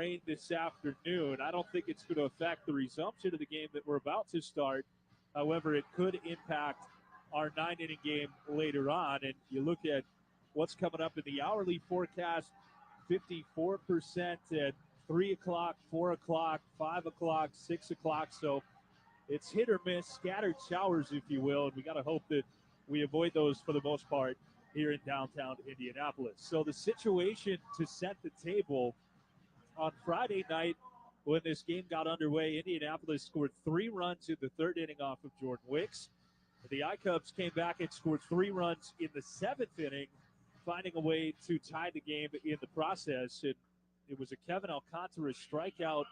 rain this afternoon. I don't think it's going to affect the resumption of the game that we're about to start. However, it could impact our 9-inning game later on. And you look at what's coming up in the hourly forecast, 54% at 3 o'clock, 4 o'clock, 5 o'clock, 6 o'clock. So it's hit or miss, scattered showers, if you will. And we got to hope that we avoid those for the most part here in downtown Indianapolis. So the situation to set the table on Friday night when this game got underway, Indianapolis scored 3 runs in the 3rd inning off of Jordan Wicks. The ICUBS came back and scored 3 runs in the 7th inning, finding a way to tie the game in the process. It was a Kevin Alcantara strikeout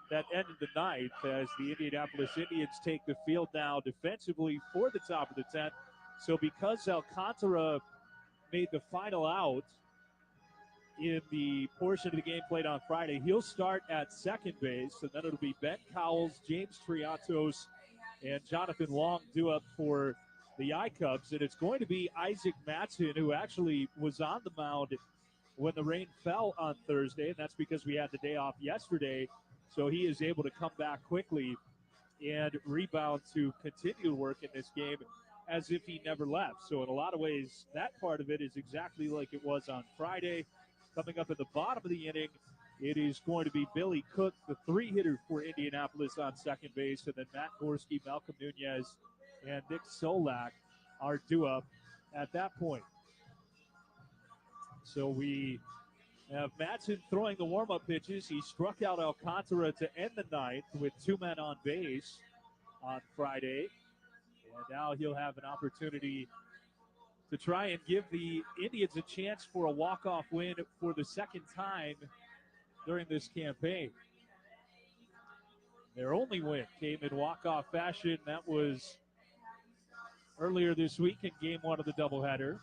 that ended the ninth as the Indianapolis Indians take the field now defensively for the top of the 10th. So because Alcantara made the final out in the portion of the game played on Friday, he'll start at second base, and then it'll be Ben Cowles, James Triantos, and Jonathan Long due up for the ICUBS. And it's going to be Isaac Matson, who actually was on the mound when the rain fell on Thursday, and that's because we had the day off yesterday. So he is able to come back quickly and rebound to continue to work in this game as if he never left. So in a lot of ways, that part of it is exactly like it was on Friday. Coming up at the bottom of the inning, it is going to be Billy Cook, the 3-hitter for Indianapolis on second base, and then Matt Gorski, Malcolm Nunez, and Nick Solak are due up at that point. So we have Matson throwing the warm-up pitches. He struck out Alcantara to end the ninth with 2 men on base on Friday. And now he'll have an opportunity to try and give the Indians a chance for a walk-off win for the second time during this campaign. Their only win came in walk-off fashion. That was earlier this week in Game 1 of the doubleheader.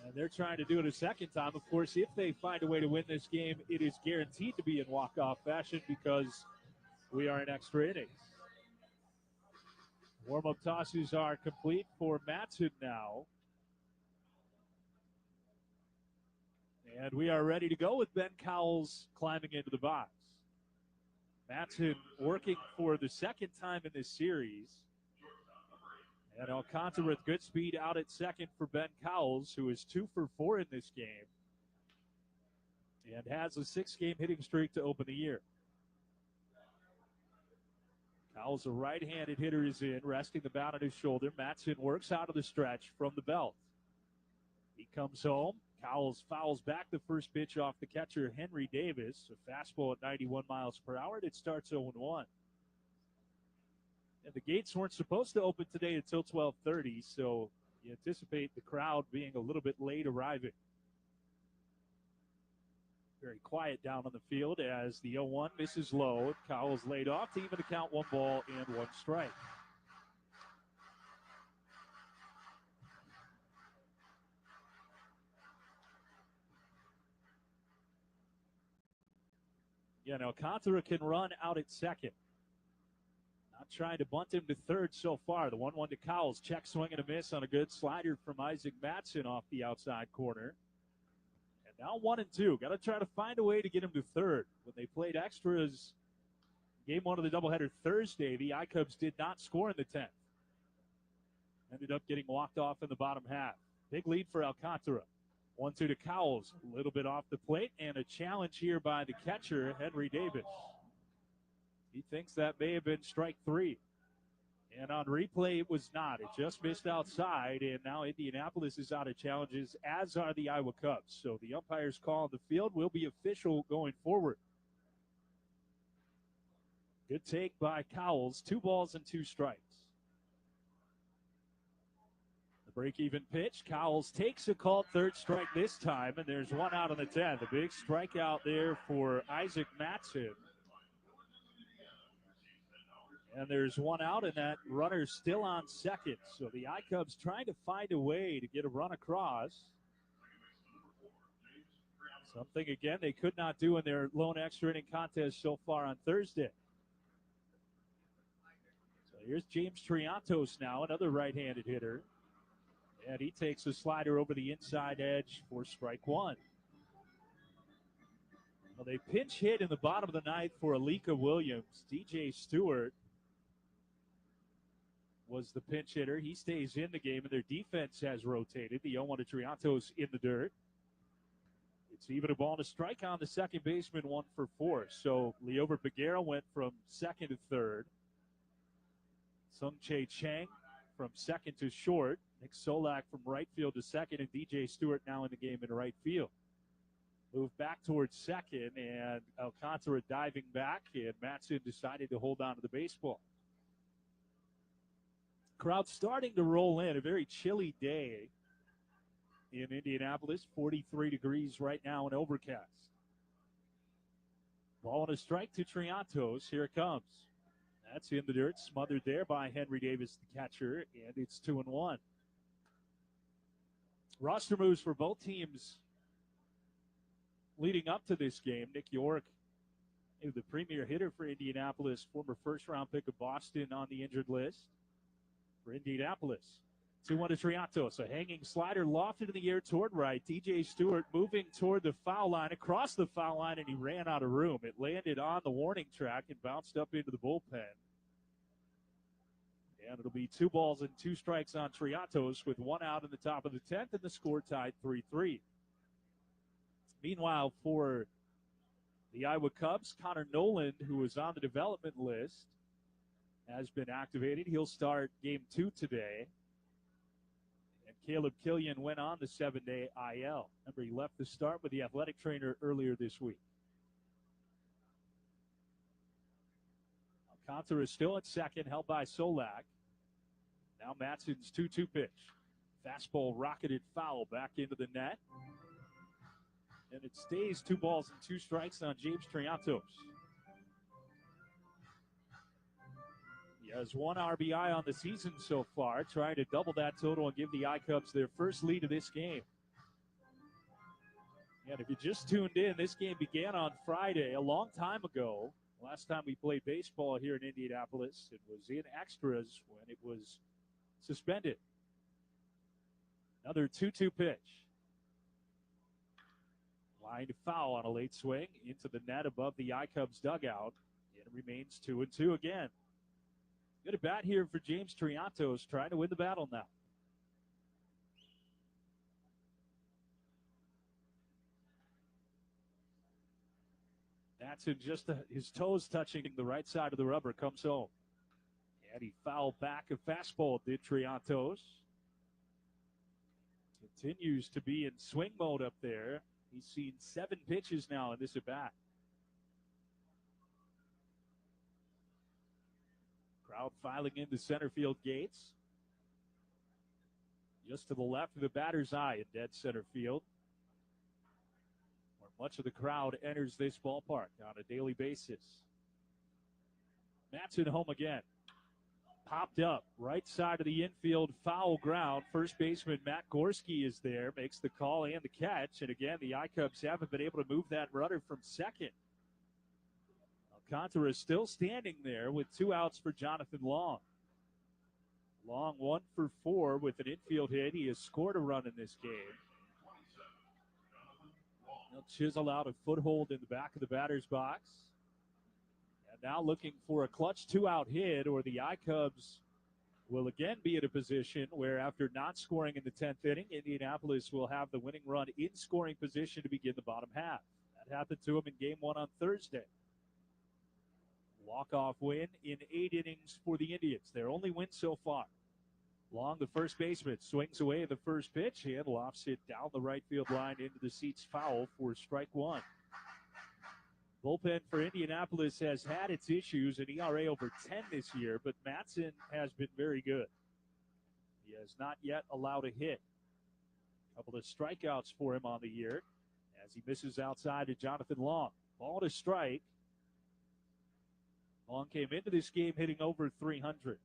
And they're trying to do it a second time. Of course, if they find a way to win this game, it is guaranteed to be in walk-off fashion because we are in extra innings. Warm-up tosses are complete for Matson now. And we are ready to go with Ben Cowles climbing into the box. Matson working for the second time in this series. And Alcantara with good speed out at second for Ben Cowles, who is 2 for 4 in this game and has a 6-game hitting streak to open the year. Cowles, a right-handed hitter, is in, resting the bat on his shoulder. Matson works out of the stretch from the belt. He comes home. Cowles fouls back the first pitch off the catcher, Henry Davis. A fastball at 91 miles per hour, and it starts 0-1. And the gates weren't supposed to open today until 12:30, so you anticipate the crowd being a little bit late arriving. Very quiet down on the field as the 0-1 misses low. Cowles laid off to even the count, 1 ball and 1 strike. Yeah, now Alcantara can run out at second. Not trying to bunt him to third so far. The 1-1 to Cowles. Check swing and a miss on a good slider from Isaac Matson off the outside corner. And now 1-2. Got to try to find a way to get him to third. When they played extras, Game 1 of the doubleheader Thursday, the ICUBS did not score in the 10th. Ended up getting walked off in the bottom half. Big lead for Alcantara. 1-2 to Cowles. A little bit off the plate, and a challenge here by the catcher, Henry Davis. He thinks that may have been strike 3. And on replay, it was not. It just missed outside, and now Indianapolis is out of challenges, as are the Iowa Cubs. So the umpire's call on the field will be official going forward. Good take by Cowles. 2 balls and 2 strikes. The break-even pitch. Cowles takes a called third strike this time, and there's 1 out on the 10th. A big strikeout there for Isaac Matson. And there's 1 out, and that runner's still on second. So the ICUBS trying to find a way to get a run across. Something, again, they could not do in their lone extra inning contest so far on Thursday. So here's James Triantos now, another right-handed hitter. And he takes a slider over the inside edge for strike 1. They pinch hit in the bottom of the ninth for Alika Williams. DJ Stewart was the pinch hitter. He stays in the game, and their defense has rotated. The 0-1 to Triantos in the dirt. It's even a ball and a strike on the second baseman, 1 for 4. So Leover Bagheera went from second to third. Sung Chae Chang from second to short. Nick Solak from right field to second, and DJ Stewart now in the game in right field. Move back towards second, and Alcantara diving back, and Matson decided to hold on to the baseball. Crowd starting to roll in. A very chilly day in Indianapolis, 43 degrees right now and overcast. Ball and a strike to Triantos. Here it comes. That's in the dirt, smothered there by Henry Davis, the catcher, and it's 2-1. Roster moves for both teams leading up to this game. Nick York, the premier hitter for Indianapolis, former first-round pick of Boston, on the injured list for Indianapolis. 2-1 to Triantos. A hanging slider lofted in the air toward right. DJ Stewart moving toward the foul line, across the foul line, and he ran out of room. It landed on the warning track and bounced up into the bullpen. And it'll be 2 balls and 2 strikes on Triantos with 1 out in the top of the 10th, and the score tied 3-3. Meanwhile, for the Iowa Cubs, Connor Noland, who was on the development list, has been activated. He'll start game 2 today. And Caleb Killian went on the 7-day IL. Remember, he left the start with the athletic trainer earlier this week. Alcantara is still at second, held by Solak. Now Matson's 2-2 pitch. Fastball rocketed foul back into the net. And it stays 2 balls and 2 strikes on James Triantos. He has 1 RBI on the season so far, trying to double that total and give the I-Cubs their first lead of this game. And if you just tuned in, this game began on Friday, a long time ago. Last time we played baseball here in Indianapolis, it was in extras when it was suspended. Another 2-2 pitch. Line foul on a late swing into the net above the I-Cubs dugout. It remains 2-2 again. Good at bat here for James Triantos, trying to win the battle now. Matson just his toes touching the right side of the rubber, comes home. And he fouled back a fastball, did Triantos. Continues to be in swing mode up there. He's seen 7 pitches now in this at-bat. Crowd filing into center field gates. Just to the left of the batter's eye in dead center field, where much of the crowd enters this ballpark on a daily basis. Matson home again. Popped up, right side of the infield, foul ground. First baseman Matt Gorski is there, makes the call and the catch. And again, the I-Cubs haven't been able to move that runner from second. Alcantara is still standing there with 2 outs for Jonathan Long. Long 1 for 4 with an infield hit. He has scored a run in this game. He'll chisel out a foothold in the back of the batter's box. And now looking for a clutch 2-out hit, or the I-Cubs will again be in a position where, after not scoring in the 10th inning, Indianapolis will have the winning run in scoring position to begin the bottom half. That happened to them in game 1 on Thursday. Walk-off win in 8 innings for the Indians. Their only win so far. Long, the first baseman, swings away the first pitch and lofts it down the right field line into the seats, foul for strike 1. Bullpen for Indianapolis has had its issues, an ERA over 10 this year, but Matson has been very good. He has not yet allowed a hit. A couple of strikeouts for him on the year as he misses outside to Jonathan Long. Ball to strike. Long came into this game hitting over 300.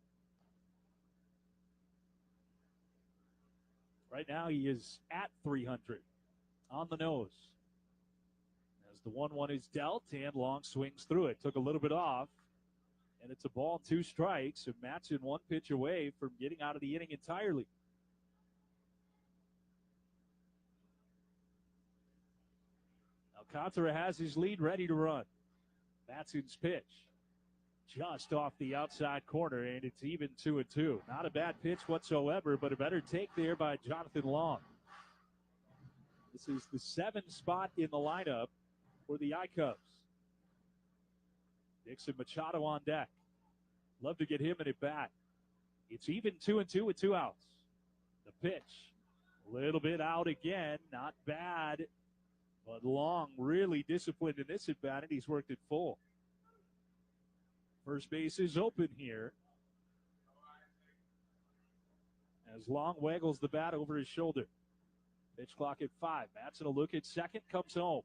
Right now he is at 300 on the nose. As the 1-1 is dealt, and Long swings through it. Took a little bit off, and it's a ball and 2 strikes. And Matson 1 pitch away from getting out of the inning entirely. Alcantara has his lead ready to run. Matson's pitch. Just off the outside corner, and it's even 2-2. Not a bad pitch whatsoever, but a better take there by Jonathan Long. This is the 7th spot in the lineup for the ICUBS. Dixon Machado on deck. Love to get him in at bat. It's even 2-2 with 2 outs. The pitch, a little bit out again. Not bad, but Long really disciplined in this at bat, and he's worked it full. First base is open here as Long waggles the bat over his shoulder. Pitch clock at 5. Matson will look at second, comes home.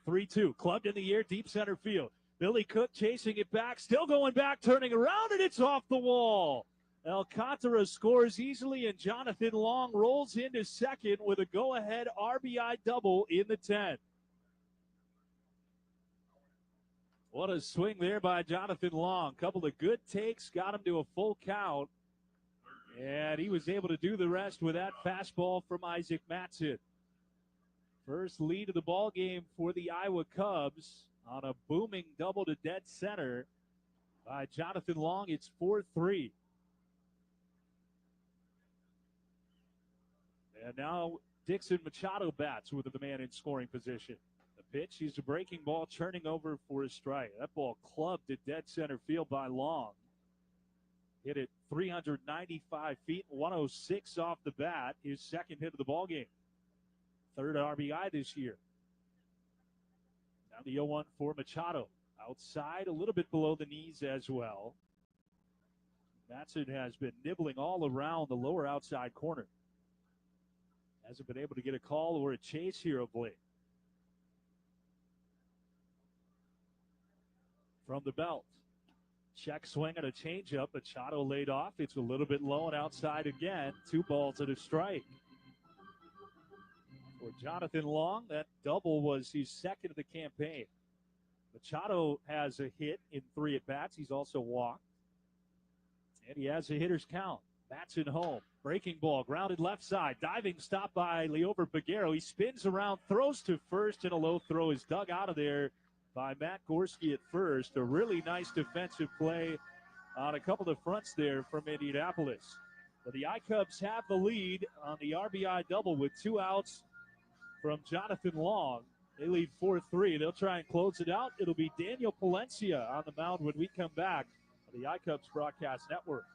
3-2, clubbed in the air, deep center field. Billy Cook chasing it back, still going back, turning around, and it's off the wall. Alcantara scores easily, and Jonathan Long rolls into second with a go-ahead RBI double in the 10th. What a swing there by Jonathan Long. Couple of good takes, got him to a full count. And he was able to do the rest with that fastball from Isaac Matson. First lead of the ball game for the Iowa Cubs on a booming double to dead center by Jonathan Long. It's 4-3. And now Dixon Machado bats with the man in scoring position. The pitch, he's a breaking ball, turning over for a strike. That ball clubbed to dead center field by Long. Hit it 395 feet, 106 off the bat. His second hit of the ball game. Third RBI this year. Now the 0-1 for Machado. Outside, a little bit below the knees as well. Matson has been nibbling all around the lower outside corner. Hasn't been able to get a call or a chase here of late. From the belt. Check swing and a changeup. Machado laid off. It's a little bit low and outside again. 2 balls and a strike. For Jonathan Long, that double was his second of the campaign. Machado has a hit in 3 at-bats. He's also walked. And he has a hitter's count. Matson home. Breaking ball, grounded left side. Diving stop by Leover Baguero. He spins around, throws to first, and a low throw is dug out of there by Matt Gorski at first. A really nice defensive play on a couple of fronts there from Indianapolis. But the ICUBS have the lead on the RBI double with 2 outs from Jonathan Long. They lead 4-3. They'll try and close it out. It'll be Daniel Palencia on the mound when we come back on the ICUBS Broadcast Network.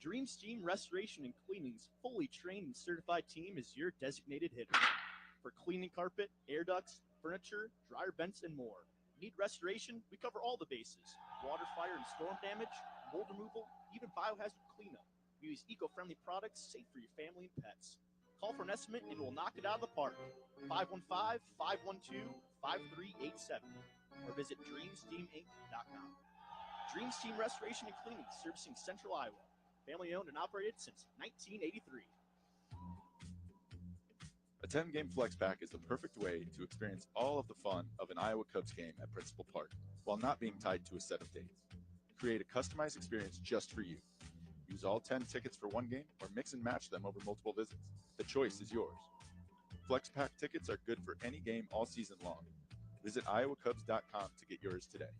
Dream Steam Restoration and Cleaning's fully trained and certified team is your designated hitter. For cleaning carpet, air ducts, furniture, dryer vents, and more. Need restoration? We cover all the bases. Water, fire, and storm damage, mold removal, even biohazard cleanup. We use eco-friendly products safe for your family and pets. Call for an estimate and we'll knock it out of the park. 515-512-5387 or visit DreamSteamInc.com. Dream Steam Restoration and Cleaning, servicing Central Iowa. Family owned and operated since 1983. A 10-game flex pack is the perfect way to experience all of the fun of an Iowa Cubs game at Principal Park while not being tied to a set of dates. Create a customized experience just for you. Use all 10 tickets for one game or mix and match them over multiple visits. The choice is yours. Flex pack tickets are good for any game all season long. Visit iowacubs.com to get yours today.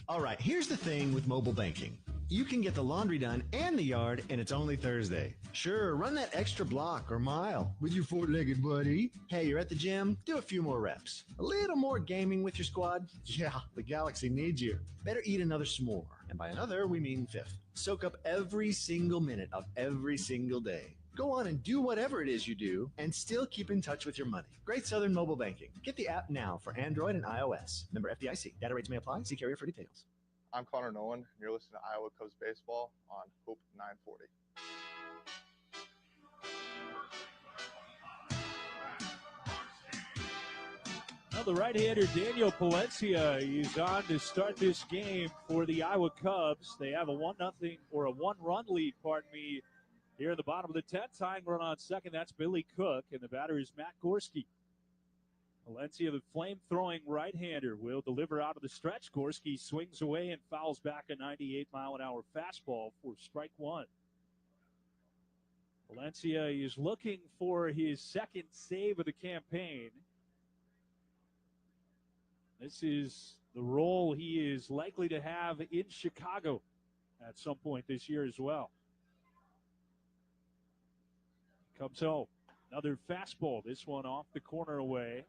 All right, here's the thing with mobile banking. You can get the laundry done and the yard, and it's only Thursday. Sure, run that extra block or mile with your four-legged buddy. Hey, you're at the gym? Do a few more reps. A little more gaming with your squad? Yeah, the Galaxy needs you. Better eat another s'more. And by another, we mean fifth. Soak up every single minute of every single day. Go on and do whatever it is you do and still keep in touch with your money. Great Southern Mobile Banking. Get the app now for Android and iOS. Member FDIC. Data rates may apply. See carrier for details. I'm Connor Nolan, and you're listening to Iowa Cubs Baseball on Hope 940. Now the right-hander Daniel Palencia is on to start this game for the Iowa Cubs. They have a 1-0 or a one-run lead, here in the bottom of the 10th. Tying run on second, that's Billy Cook, and the batter is Matt Gorski. Palencia, the flame-throwing right-hander, will deliver out of the stretch. Gorski swings away and fouls back a 98-mile-an-hour fastball for strike one. Valencia is looking for his second save of the campaign. This is the role he is likely to have in Chicago at some point this year as well. Comes home. Another fastball. This one off the corner away.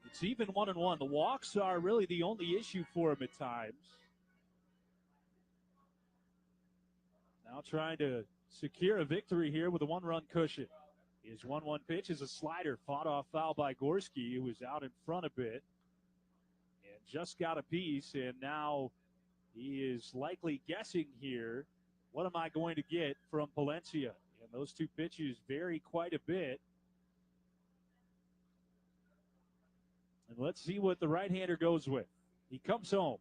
It's even 1-1. The walks are really the only issue for him at times. Now trying to secure a victory here with a one-run cushion. His 1-1 pitch is a slider, fought off foul by Gorski, who was out in front a bit and just got a piece, and now he is likely guessing here, what am I going to get from Palencia? And those two pitches vary quite a bit. And let's see what the right-hander goes with. He comes home.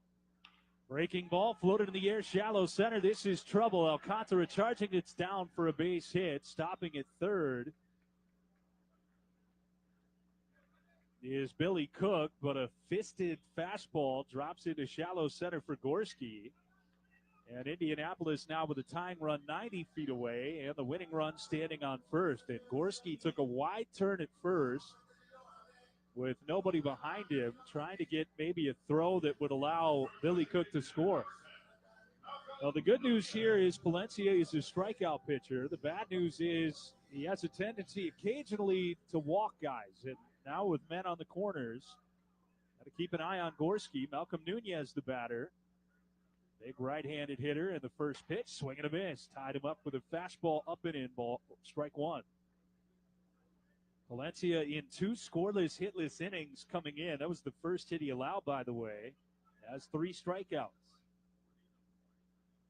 Breaking ball, floated in the air, shallow center. This is trouble. Alcantara charging. It's down for a base hit. Stopping at third is Billy Cook, but a fisted fastball drops into shallow center for Gorski. And Indianapolis now with a tying run 90 feet away and the winning run standing on first. And Gorski took a wide turn at first with nobody behind him, trying to get maybe a throw that would allow Billy Cook to score. Well, the good news here is Palencia is a strikeout pitcher. The bad news is he has a tendency occasionally to walk guys. And now with men on the corners, got to keep an eye on Gorski. Malcolm Nunez, the batter. Big right-handed hitter, and the first pitch, swing and a miss. Tied him up with a fastball up and in, ball, strike one. Valencia in 2 scoreless, hitless innings coming in. That was the first hit he allowed, by the way. Has 3 strikeouts.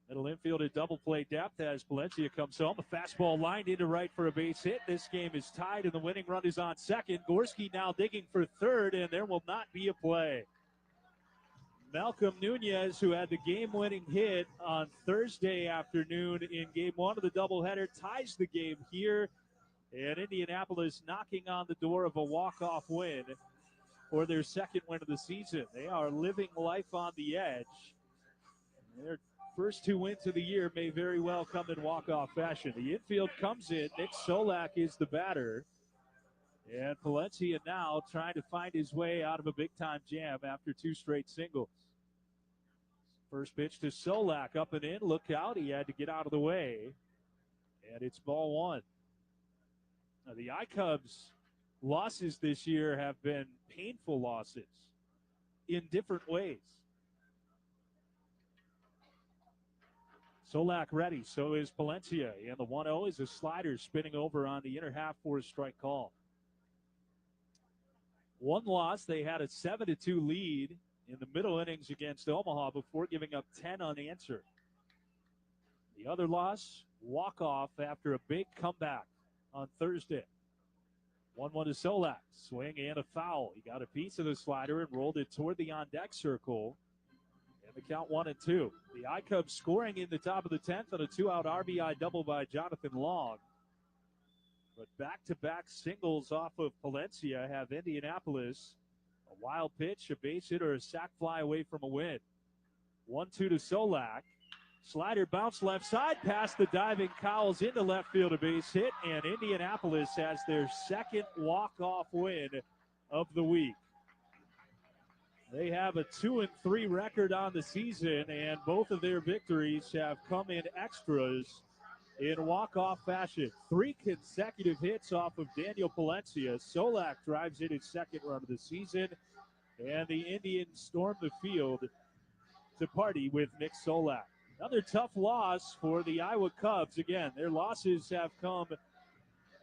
Middle infield at double play depth as Valencia comes home. A fastball lined into right for a base hit. This game is tied, and the winning run is on second. Gorski now digging for third, and there will not be a play. Malcolm Nunez, who had the game-winning hit on Thursday afternoon in Game 1 of the doubleheader, ties the game here. And Indianapolis knocking on the door of a walk-off win for their second win of the season. They are living life on the edge. Their first 2 wins of the year may very well come in walk-off fashion. The infield comes in. Nick Solak is the batter. And Palencia now trying to find his way out of a big-time jam after 2 straight singles. First pitch to Solak, up and in. Look out. He had to get out of the way. And it's ball 1. Now, the ICUBS losses this year have been painful losses in different ways. Solak ready, so is Palencia. And the 1-0 is a slider spinning over on the inner half for a strike call. One loss, they had a 7-2 lead in the middle innings against Omaha before giving up 10 unanswered. The other loss, walk-off after a big comeback on Thursday. 1-1 to Solak. Swing and a foul. He got a piece of the slider and rolled it toward the on-deck circle. And the count 1-2. The ICUBS scoring in the top of the 10th on a 2-out RBI double by Jonathan Long. But back-to-back singles off of Palencia have Indianapolis a wild pitch, a base hit, or a sac fly away from a win. 1-2 to Solak. Slider bounce left side past the diving Cowles into left field, a base hit, and Indianapolis has their second walk-off win of the week. They have a 2-3 record on the season, and both of their victories have come in extras in walk-off fashion. 3 consecutive hits off of Daniel Palencia. Solak drives in his second run of the season, and the Indians storm the field to party with Nick Solak. Another tough loss for the Iowa Cubs. Again, their losses have come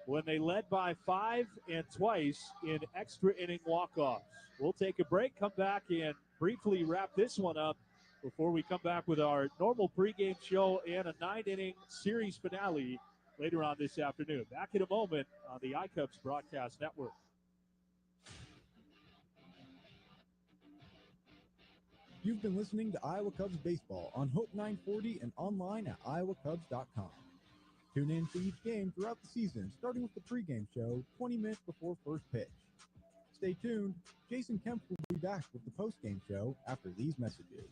when they led by 5 and twice in extra inning walk-offs. We'll take a break, come back, and briefly wrap this one up before we come back with our normal pregame show and a 9-inning series finale later on this afternoon. Back in a moment on the iCubs Broadcast Network. You've been listening to Iowa Cubs Baseball on Hope 940 and online at iowacubs.com. Tune in for each game throughout the season, starting with the pregame show 20 minutes before first pitch. Stay tuned. Jason Kemp will be back with the postgame show after these messages.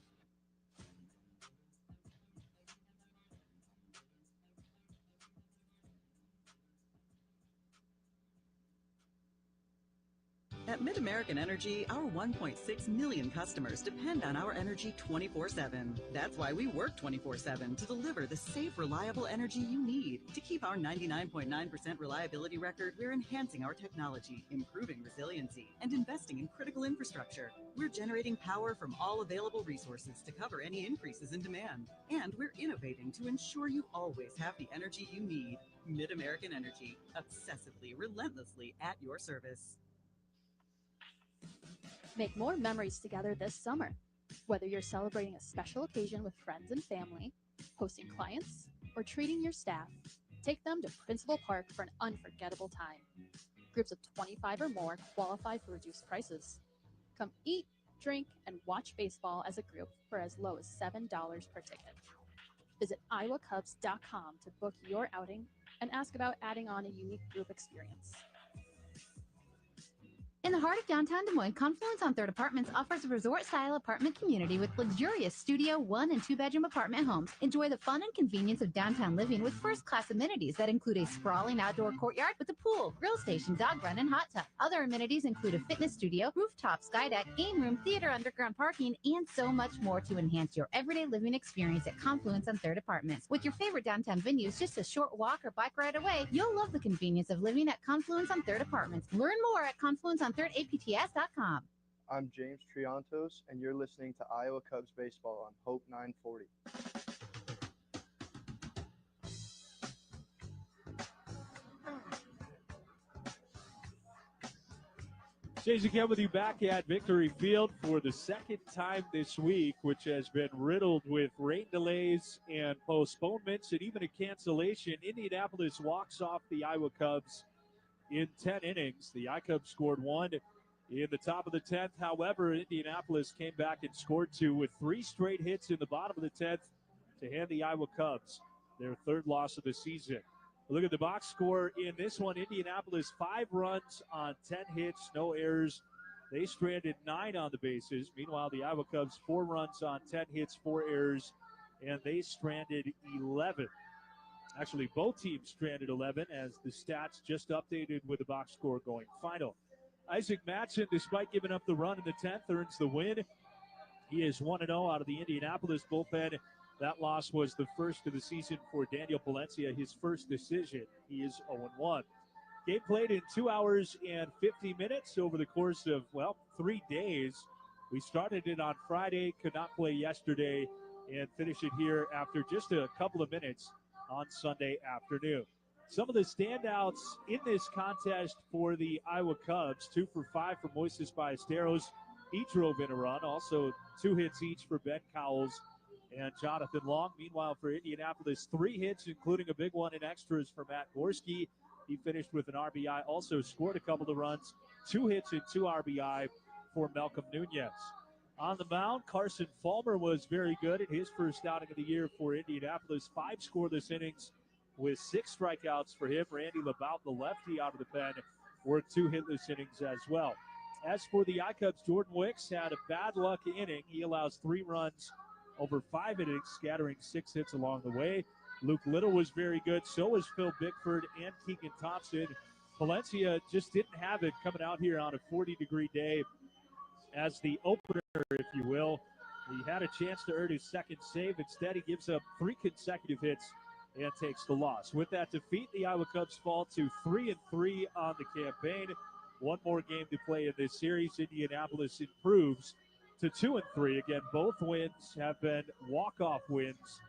At Mid-American Energy, our 1.6 million customers depend on our energy 24/7. That's why we work 24/7 to deliver the safe, reliable energy you need. To keep our 99.9% reliability record, we're enhancing our technology, improving resiliency, and investing in critical infrastructure. We're generating power from all available resources to cover any increases in demand. And we're innovating to ensure you always have the energy you need. Mid-American Energy, obsessively, relentlessly at your service. Make more memories together this summer. Whether you're celebrating a special occasion with friends and family, hosting clients, or treating your staff, take them to Principal Park for an unforgettable time. Groups of 25 or more qualify for reduced prices. Come eat, drink, and watch baseball as a group for as low as $7 per ticket. Visit iowacubs.com to book your outing and ask about adding on a unique group experience. In the heart of downtown Des Moines, Confluence on Third Apartments offers a resort-style apartment community with luxurious studio, 1- and 2-bedroom apartment homes. Enjoy the fun and convenience of downtown living with first-class amenities that include a sprawling outdoor courtyard with a pool, grill station, dog run, and hot tub. Other amenities include a fitness studio, rooftop, sky deck, game room, theater, underground parking, and so much more to enhance your everyday living experience at Confluence on Third Apartments. With your favorite downtown venues just a short walk or bike ride away, you'll love the convenience of living at Confluence on Third Apartments. Learn more at confluenceonthirdapts.com. I'm James Triantos, and you're listening to Iowa Cubs Baseball on Hope 940. Jason Kemp with you back at Victory Field for the second time this week, which has been riddled with rain delays and postponements and even a cancellation. Indianapolis walks off the Iowa Cubs in 10 innings. The I-Cubs scored 1 in the top of the 10th. However, Indianapolis came back and scored 2 with 3 straight hits in the bottom of the 10th to hand the Iowa Cubs their 3rd loss of the season. Look at the box score in this one. Indianapolis 5 runs on 10 hits, no errors. They stranded 9 on the bases. Meanwhile, the Iowa Cubs 4 runs on 10 hits, 4 errors, and they stranded 11. Actually, both teams stranded 11 as the stats just updated with the box score going final. Isaac Mattson, despite giving up the run in the 10th, earns the win. He is 1-0 out of the Indianapolis bullpen. That loss was the first of the season for Daniel Palencia, his first decision. He is 0-1. Game played in 2 hours and 50 minutes over the course of, 3 days. We started it on Friday, could not play yesterday, and finish it here after just a couple of minutes on Sunday afternoon. Some of the standouts in this contest for the Iowa Cubs, 2 for 5 for Moises Ballesteros. He drove in a run. Also 2 hits each for Ben Cowles and Jonathan Long. Meanwhile, for Indianapolis, 3 hits, including a big one in extras for Matt Gorski. He finished with an RBI, also scored a couple of runs, 2 hits and 2 RBI for Malcolm Nunez. On the mound, Carson Fulmer was very good in his first outing of the year for Indianapolis. 5 scoreless innings with 6 strikeouts for him. Randy LeBout, the lefty out of the pen, worked 2 hitless innings as well. As for the I-Cubs, Jordan Wicks had a bad luck inning. He allows 3 runs over 5 innings, scattering 6 hits along the way. Luke Little was very good. So was Phil Bickford and Keegan Thompson. Palencia just didn't have it coming out here on a 40-degree day as the opener, if you will. He had a chance to earn his second save. Instead, he gives up 3 consecutive hits and takes the loss. With that defeat, the Iowa Cubs fall to 3-3 on the campaign. 1 more game to play in this series. Indianapolis improves to 2-3. Again, both wins have been walk-off wins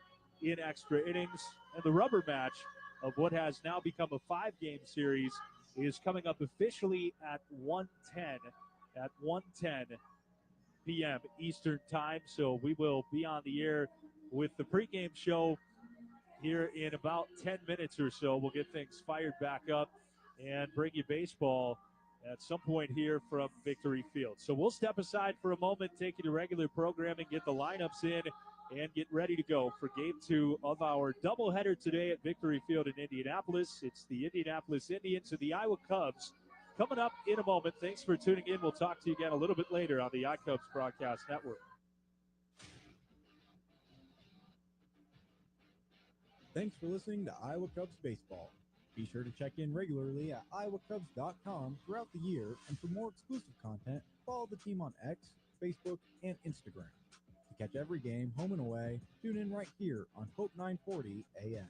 in extra innings. And the rubber match of what has now become a 5-game series is coming up officially at 1:10 p.m. Eastern Time. So we will be on the air with the pregame show here in about 10 minutes or so. We'll get things fired back up and bring you baseball at some point here from Victory Field. So we'll step aside for a moment, take you to regular programming, get the lineups in, and get ready to go for Game 2 of our doubleheader today at Victory Field in Indianapolis. It's the Indianapolis Indians and the Iowa Cubs coming up in a moment. Thanks for tuning in. We'll talk to you again a little bit later on the iCubs Broadcast Network. Thanks for listening to Iowa Cubs Baseball. Be sure to check in regularly at iowacubs.com throughout the year, and for more exclusive content, follow the team on X, Facebook, and Instagram. To catch every game, home and away, tune in right here on Hope 940 AM.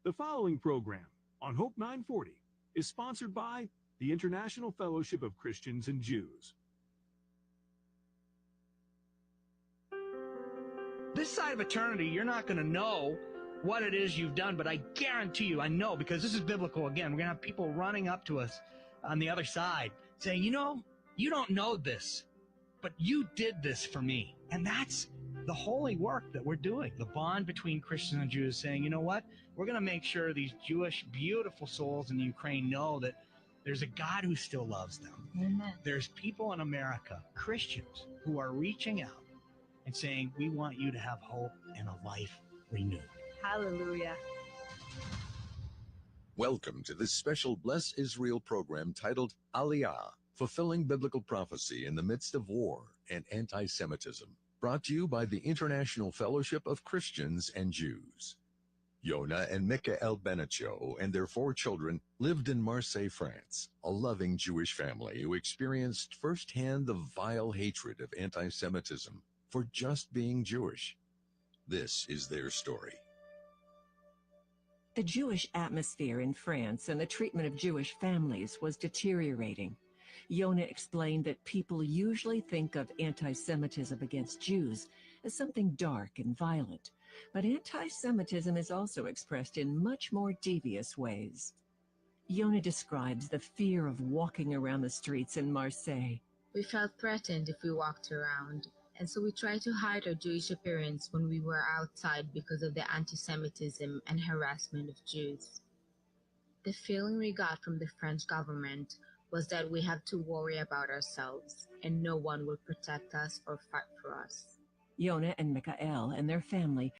The following program on Hope 940 is sponsored by the International Fellowship of Christians and Jews. This side of eternity, you're not going to know what it is you've done, but I guarantee you, I know, because this is biblical again, we're going to have people running up to us on the other side saying, you know, you don't know this, but you did this for me. And that's the holy work that we're doing, the bond between Christians and Jews, saying, you know what, we're going to make sure these Jewish beautiful souls in the Ukraine know that there's a God who still loves them. Amen. There's people in America, Christians, who are reaching out and saying, we want you to have hope and a life renewed. Hallelujah. Welcome to this special Bless Israel program titled Aliyah, Fulfilling Biblical Prophecy in the Midst of War and Anti-Semitism, brought to you by the International Fellowship of Christians and Jews. Yonah and Mikael Benachio and their 4 children lived in Marseille, France, a loving Jewish family who experienced firsthand the vile hatred of anti-Semitism for just being Jewish. This is their story. The Jewish atmosphere in France and the treatment of Jewish families was deteriorating. Yonah explained that people usually think of anti-Semitism against Jews as something dark and violent, but anti-Semitism is also expressed in much more devious ways. Yonah describes the fear of walking around the streets in Marseille. We felt threatened if we walked around, and so we tried to hide our Jewish appearance when we were outside because of the anti-Semitism and harassment of Jews. The feeling we got from the French government was that we have to worry about ourselves and no one will protect us or fight for us. Yonah and Mikael and their family